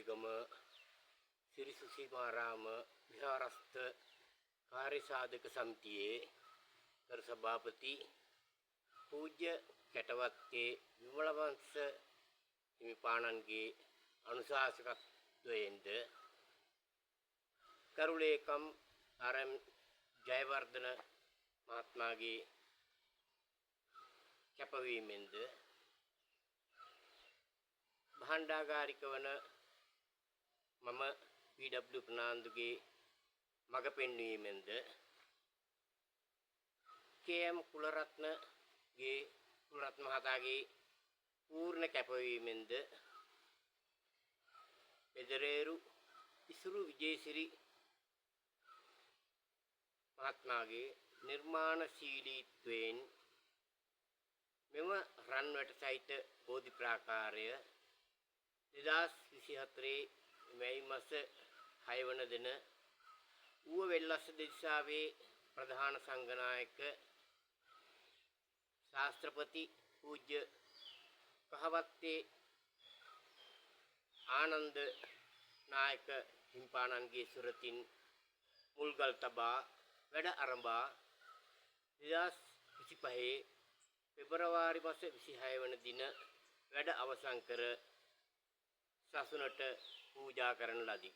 කළුවේගම සිරි සුසීමාරාම විහාරස්ථ කාර්යසාධක සමිතියේ කර සභාපති පූජ්‍ය කැටවත්තේ විමලවංශ හිමිපාණන්ගේ අනුශාසකත්වයෙන්ද කරුලේකම් ආර්.එම්. ජයවර්ධන මහත්මයාගේ කැපවීමෙන්ද භාණ්ඩාගාරික වන මම පී.ඩබ්ලිව්. ප්‍රනාන්දුගේ මඟ පෙන්වීමෙන්ද කේ.එම්. කුලරත්න මහතාගේ පූර්ණ කැපවීමෙන්ද පෙදරේරු ඉසුරු විජේසිරි මහත්මයාගේ නිර්මාණශීලීත්වයෙන් මෙම රන්වැට සහිත බෝධි ප්‍රාකාරය 2024 මැයි මාස 6 වන දින ඌව වෙල්ලස්ස දිසාවේ ප්‍රධාන සංඝනායක ශාස්ත්‍රපති පූජ්‍ය කහවත්තේ ආනන්ද නායක හිමිපාණන්ගේ සුරතින් මුල්ගල් තබා වැඩ ආරම්භා 2025 පෙබරවාරි මාස 26 වන දින වැඩ අවසන් කර සසුනට පූජා කරන ලදී.